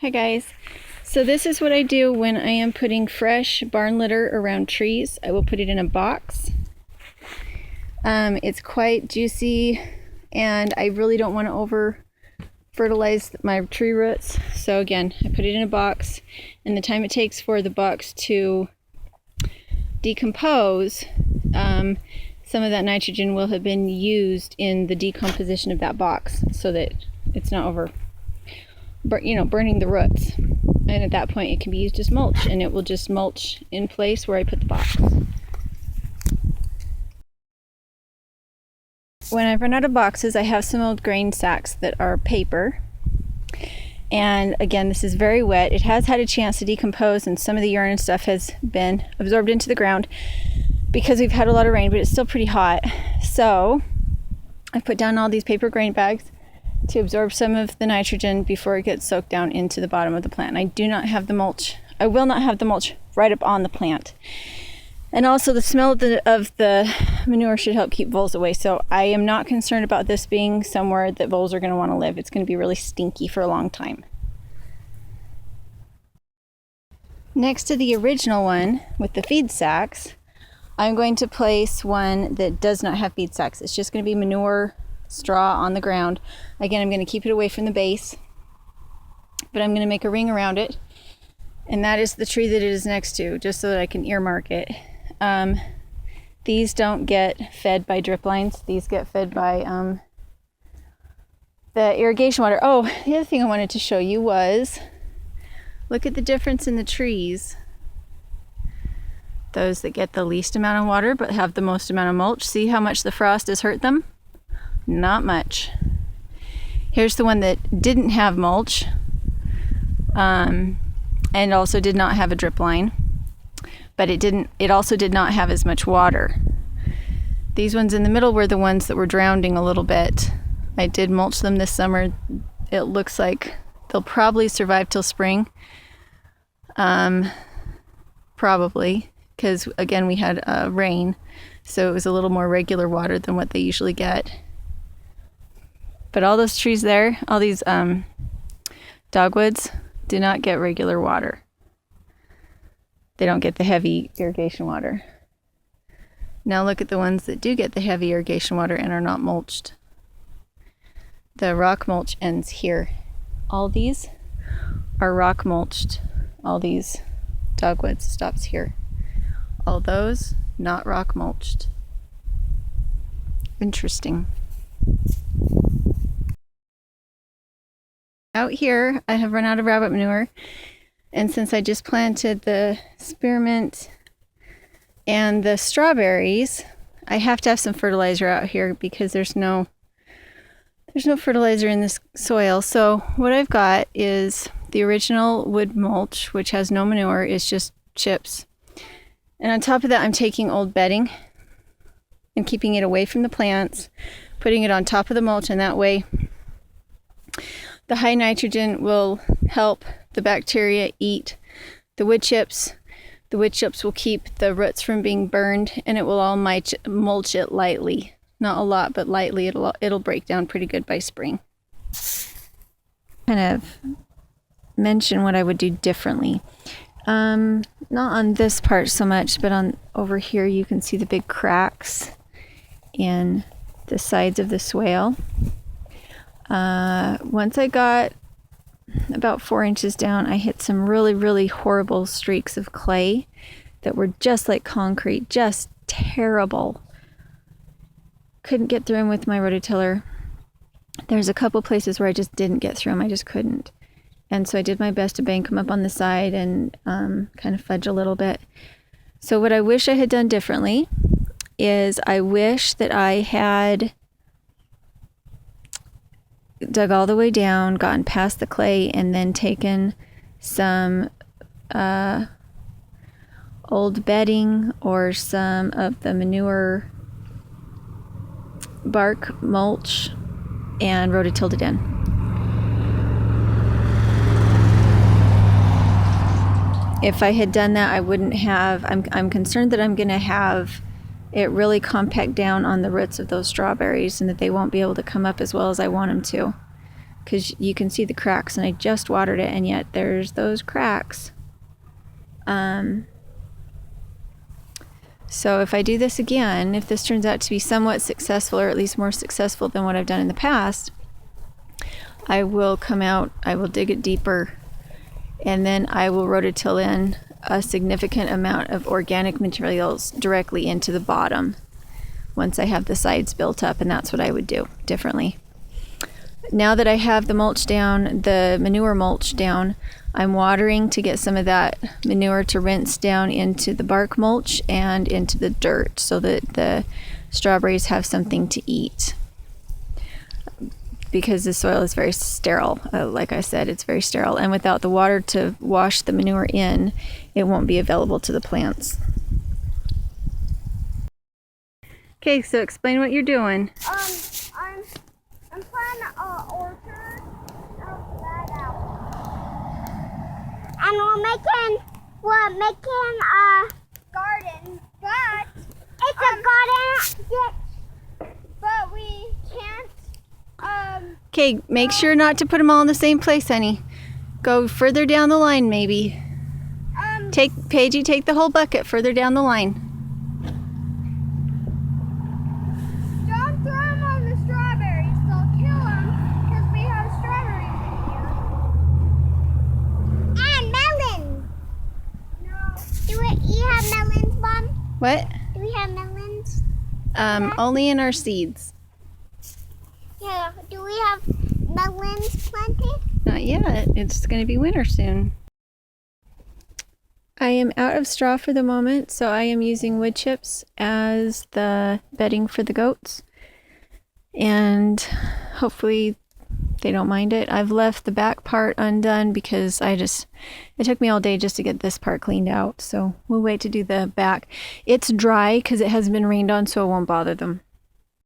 Hi guys. So this is what I do when I am putting fresh barn litter around trees. I will put it in a box. It's quite juicy and I really don't want to over fertilize my tree roots. So again, I put it in a box, and the time it takes for the box to decompose, some of that nitrogen will have been used in the decomposition of that box so that it's not burning the roots. And at that point it can be used as mulch, and it will just mulch in place where I put the box. When I've run out of boxes, I have some old grain sacks that are paper. And again, this is very wet. It has had a chance to decompose, and some of the urine and stuff has been absorbed into the ground because we've had a lot of rain, but it's still pretty hot. So I put down all these paper grain bags to absorb some of the nitrogen before it gets soaked down into the bottom of the plant. I do not have the mulch. I will not have the mulch right up on the plant. And also the smell of the manure should help keep voles away. So I am not concerned about this being somewhere that voles are going to want to live. It's going to be really stinky for a long time. Next to the original one with the feed sacks, I'm going to place one that does not have feed sacks. It's just going to be manure, straw on the ground. Again, I'm going to keep it away from the base, but I'm going to make a ring around it. And that is the tree that it is next to, just so that I can earmark it. These don't get fed by drip lines. These get fed by the irrigation water. Oh, the other thing I wanted to show you was, look at the difference in the trees. Those that get the least amount of water but have the most amount of mulch. See how much the frost has hurt them? Not much. Here's the one that didn't have mulch, and also did not have a drip line, but it also did not have as much water. These ones in the middle were the ones that were drowning a little bit. I did mulch them this summer. It looks like they'll probably survive till spring. Probably, because again, we had rain, so it was a little more regular water than what they usually get. But all those trees there, all these dogwoods, do not get regular water. They don't get the heavy irrigation water. Now look at the ones that do get the heavy irrigation water and are not mulched. The rock mulch ends here. All these are rock mulched. All these dogwoods stops here. All those not rock mulched. Interesting. Out here, I have run out of rabbit manure, and since I just planted the spearmint and the strawberries, I have to have some fertilizer out here because there's no fertilizer in this soil. So what I've got is the original wood mulch, which has no manure. It's just chips. And on top of that, I'm taking old bedding and keeping it away from the plants, putting it on top of the mulch, and that way the high nitrogen will help the bacteria eat the wood chips. The wood chips will keep the roots from being burned, and it will all mulch it lightly. Not a lot, but lightly. It'll break down pretty good by spring. Kind of mention what I would do differently. Not on this part so much, but on over here you can see the big cracks in the sides of the swale. Once I got about 4 inches down, I hit some really, really horrible streaks of clay that were just like concrete, just terrible. Couldn't get through them with my rototiller. There's a couple places where I just didn't get through them. I just couldn't. And so I did my best to bank them up on the side and kind of fudge a little bit. So what I wish I had done differently is I wish that I had dug all the way down, gotten past the clay, and then taken some old bedding or some of the manure bark mulch and rototilled it in. If I had done that, I wouldn't have, I'm concerned that I'm going to have it really compact down on the roots of those strawberries and that they won't be able to come up as well as I want them to. because you can see the cracks, and I just watered it, and yet there's those cracks. So if I do this again, if this turns out to be somewhat successful, or at least more successful than what I've done in the past, I will come out, I will dig it deeper, and then I will rototill in a significant amount of organic materials directly into the bottom once I have the sides built up, and that's what I would do differently. Now that I have the mulch down, the manure mulch down, I'm watering to get some of that manure to rinse down into the bark mulch and into the dirt so that the strawberries have something to eat. Because the soil is very sterile, like I said, it's very sterile, and without the water to wash the manure in, it won't be available to the plants. Okay, so explain what you're doing. I'm planting an orchard of that out. And we're making a garden, but it's a garden ditch. But we can't. Okay, make sure not to put them all in the same place, honey. Go further down the line, maybe. Paigey, take the whole bucket further down the line. Don't throw them on the strawberries. They'll kill them because we have strawberries in here. And melons. No. Do you have melons, Mom? What? Do we have melons? Only in our seeds. Yeah. Do we have melons planted? Not yet. It's going to be winter soon. I am out of straw for the moment, so I am using wood chips as the bedding for the goats. And hopefully they don't mind it. I've left the back part undone because it took me all day just to get this part cleaned out. So we'll wait to do the back. It's dry because it hasn't been rained on, so it won't bother them.